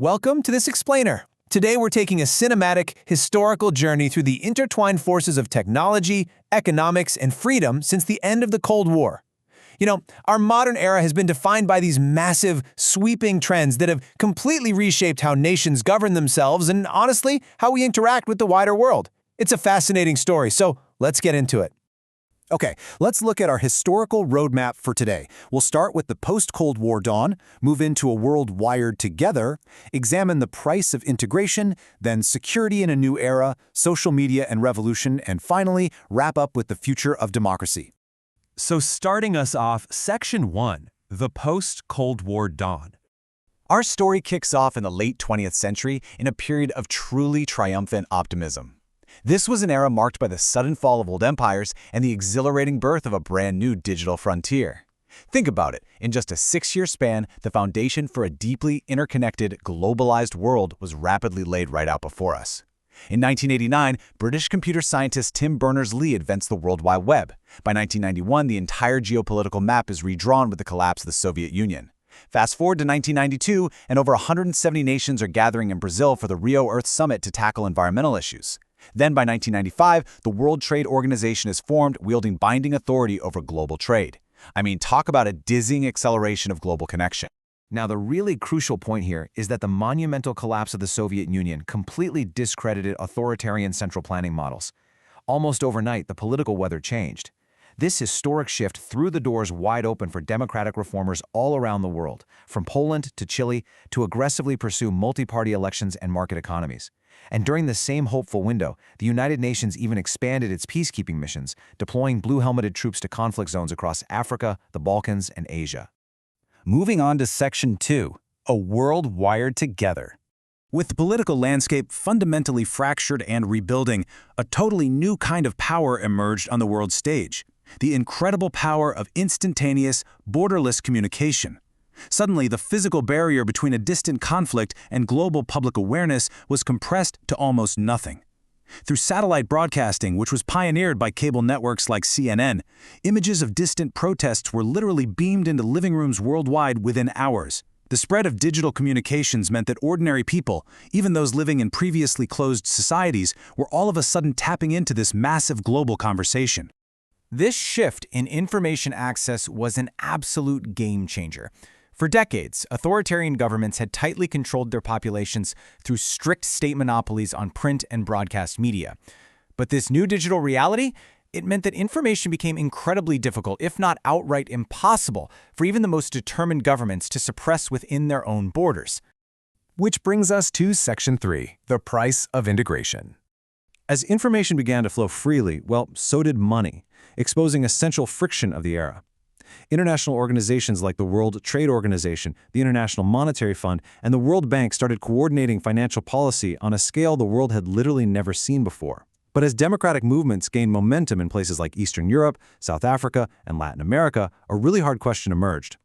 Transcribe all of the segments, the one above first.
Welcome to this explainer. Today we're taking a cinematic, historical journey through the intertwined forces of technology, economics, and freedom since the end of the Cold War. Our modern era has been defined by these massive, sweeping trends that have completely reshaped how nations govern themselves and, honestly, how we interact with the wider world. It's a fascinating story, so let's get into it. Okay, let's look at our historical roadmap for today. We'll start with the post-Cold War dawn, move into a world wired together, examine the price of integration, then security in a new era, social media and revolution, and finally, wrap up with the future of democracy. So starting us off, Section 1, the post-Cold War dawn. Our story kicks off in the late 20th century in a period of truly triumphant optimism. This was an era marked by the sudden fall of old empires and the exhilarating birth of a brand new digital frontier. Think about it. In just a 6-year span, the foundation for a deeply interconnected, globalized world was rapidly laid right out before us. In 1989, British computer scientist Tim Berners-Lee invents the World Wide Web. By 1991, the entire geopolitical map is redrawn with the collapse of the Soviet Union. Fast forward to 1992, and over 170 nations are gathering in Brazil for the Rio Earth Summit to tackle environmental issues. Then by 1995, the World Trade Organization is formed, wielding binding authority over global trade. Talk about a dizzying acceleration of global connection. Now, the really crucial point here is that the monumental collapse of the Soviet Union completely discredited authoritarian central planning models. Almost overnight, the political weather changed. This historic shift threw the doors wide open for democratic reformers all around the world, from Poland to Chile, to aggressively pursue multi-party elections and market economies. And during the same hopeful window, the United Nations even expanded its peacekeeping missions, deploying blue-helmeted troops to conflict zones across Africa, the Balkans, and Asia. Moving on to Section 2, a world wired together. With the political landscape fundamentally fractured and rebuilding, a totally new kind of power emerged on the world stage. The incredible power of instantaneous, borderless communication. Suddenly, the physical barrier between a distant conflict and global public awareness was compressed to almost nothing. Through satellite broadcasting, which was pioneered by cable networks like CNN, images of distant protests were literally beamed into living rooms worldwide within hours. The spread of digital communications meant that ordinary people, even those living in previously closed societies, were all of a sudden tapping into this massive global conversation. This shift in information access was an absolute game changer. For decades, authoritarian governments had tightly controlled their populations through strict state monopolies on print and broadcast media. But this new digital reality, it meant that information became incredibly difficult, if not outright impossible, for even the most determined governments to suppress within their own borders. Which brings us to Section 3, the price of integration. As information began to flow freely, so did money, exposing a central friction of the era. International organizations like the World Trade Organization, the International Monetary Fund, and the World Bank started coordinating financial policy on a scale the world had literally never seen before. But as democratic movements gained momentum in places like Eastern Europe, South Africa, and Latin America, a really hard question emerged.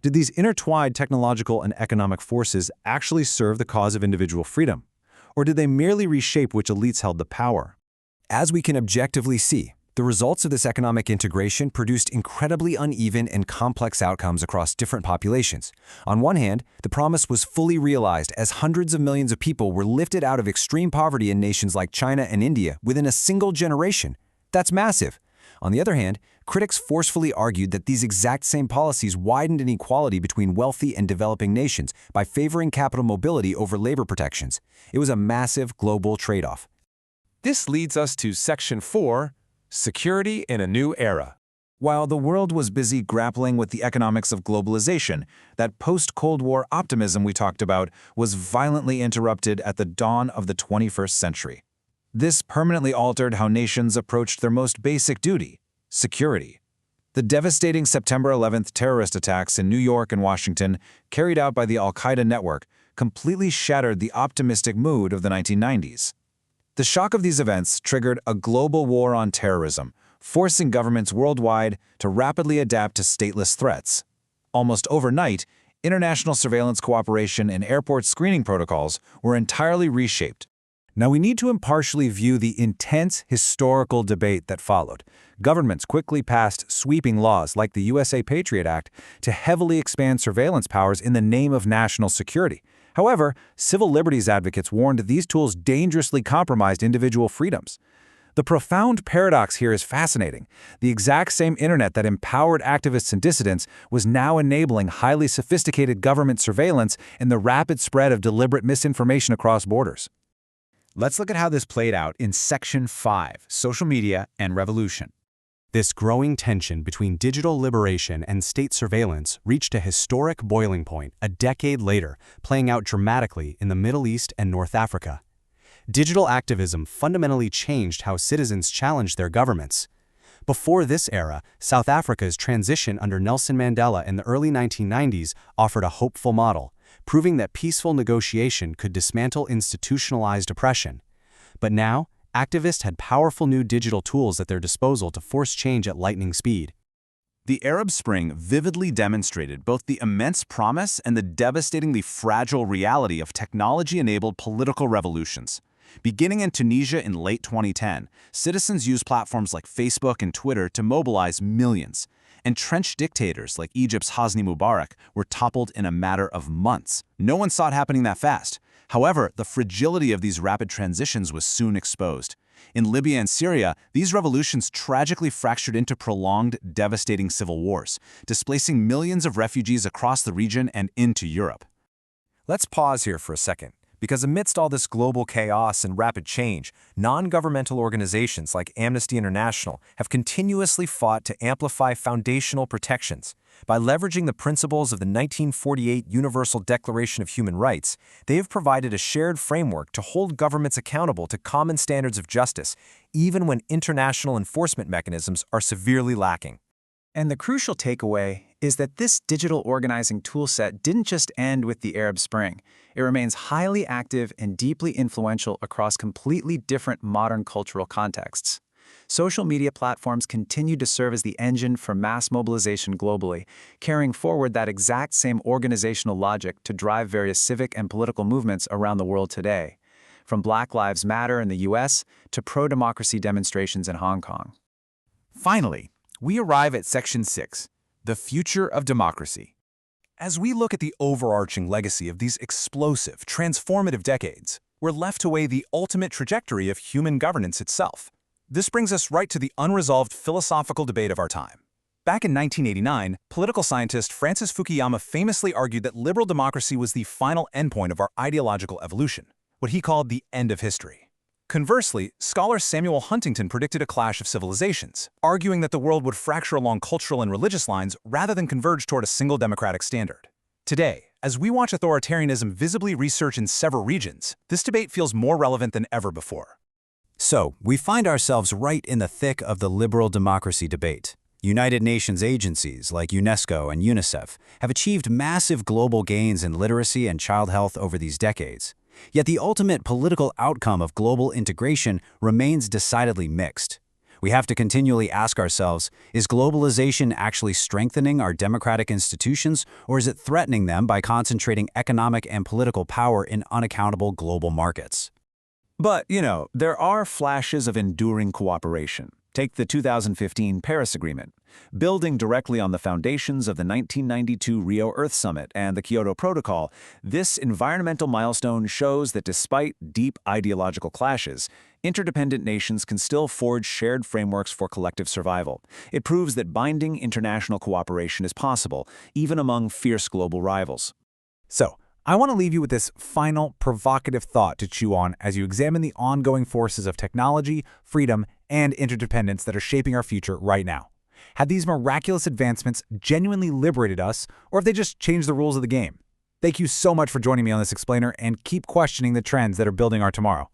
Did these intertwined technological and economic forces actually serve the cause of individual freedom? Or did they merely reshape which elites held the power? As we can objectively see, the results of this economic integration produced incredibly uneven and complex outcomes across different populations. On one hand, the promise was fully realized as hundreds of millions of people were lifted out of extreme poverty in nations like China and India within a single generation. That's massive. On the other hand, critics forcefully argued that these exact same policies widened inequality between wealthy and developing nations by favoring capital mobility over labor protections. It was a massive global trade-off. This leads us to Section 4, security in a new era. While the world was busy grappling with the economics of globalization, that post-Cold War optimism we talked about was violently interrupted at the dawn of the 21st century. This permanently altered how nations approached their most basic duty, security. The devastating September 11th terrorist attacks in New York and Washington, carried out by the Al-Qaeda network, completely shattered the optimistic mood of the 1990s. The shock of these events triggered a global war on terrorism, forcing governments worldwide to rapidly adapt to stateless threats. Almost overnight, international surveillance cooperation and airport screening protocols were entirely reshaped. Now we need to impartially view the intense historical debate that followed. Governments quickly passed sweeping laws like the USA Patriot Act to heavily expand surveillance powers in the name of national security. However, civil liberties advocates warned these tools dangerously compromised individual freedoms. The profound paradox here is fascinating. The exact same internet that empowered activists and dissidents was now enabling highly sophisticated government surveillance and the rapid spread of deliberate misinformation across borders. Let's look at how this played out in Section 5, Social Media and Revolution. This growing tension between digital liberation and state surveillance reached a historic boiling point a decade later, playing out dramatically in the Middle East and North Africa. Digital activism fundamentally changed how citizens challenged their governments. Before this era, South Africa's transition under Nelson Mandela in the early 1990s offered a hopeful model, proving that peaceful negotiation could dismantle institutionalized oppression. But now, activists had powerful new digital tools at their disposal to force change at lightning speed. The Arab Spring vividly demonstrated both the immense promise and the devastatingly fragile reality of technology-enabled political revolutions. Beginning in Tunisia in late 2010, citizens used platforms like Facebook and Twitter to mobilize millions. Entrenched dictators like Egypt's Hosni Mubarak were toppled in a matter of months. No one saw it happening that fast. However, the fragility of these rapid transitions was soon exposed. In Libya and Syria, these revolutions tragically fractured into prolonged, devastating civil wars, displacing millions of refugees across the region and into Europe. Let's pause here for a second, because amidst all this global chaos and rapid change, non-governmental organizations like Amnesty International have continuously fought to amplify foundational protections. By leveraging the principles of the 1948 Universal Declaration of Human Rights, they have provided a shared framework to hold governments accountable to common standards of justice, even when international enforcement mechanisms are severely lacking. And the crucial takeaway is that this digital organizing toolset didn't just end with the Arab Spring. It remains highly active and deeply influential across completely different modern cultural contexts. Social media platforms continue to serve as the engine for mass mobilization globally, carrying forward that exact same organizational logic to drive various civic and political movements around the world today, from Black Lives Matter in the US to pro-democracy demonstrations in Hong Kong. Finally, we arrive at Section 6, the future of democracy. As we look at the overarching legacy of these explosive, transformative decades, we're left to weigh the ultimate trajectory of human governance itself. This brings us right to the unresolved philosophical debate of our time. Back in 1989, political scientist Francis Fukuyama famously argued that liberal democracy was the final endpoint of our ideological evolution, what he called the end of history. Conversely, scholar Samuel Huntington predicted a clash of civilizations, arguing that the world would fracture along cultural and religious lines rather than converge toward a single democratic standard. Today, as we watch authoritarianism visibly resurge in several regions, this debate feels more relevant than ever before. So, we find ourselves right in the thick of the liberal democracy debate. United Nations agencies like UNESCO and UNICEF have achieved massive global gains in literacy and child health over these decades. Yet the ultimate political outcome of global integration remains decidedly mixed. We have to continually ask ourselves, is globalization actually strengthening our democratic institutions, or is it threatening them by concentrating economic and political power in unaccountable global markets? But, there are flashes of enduring cooperation. Take the 2015 Paris Agreement. Building directly on the foundations of the 1992 Rio Earth Summit and the Kyoto Protocol, this environmental milestone shows that despite deep ideological clashes, interdependent nations can still forge shared frameworks for collective survival. It proves that binding international cooperation is possible, even among fierce global rivals. So, I want to leave you with this final, provocative thought to chew on as you examine the ongoing forces of technology, freedom, and interdependence that are shaping our future right now. Have these miraculous advancements genuinely liberated us, or have they just changed the rules of the game? Thank you so much for joining me on this explainer, and keep questioning the trends that are building our tomorrow.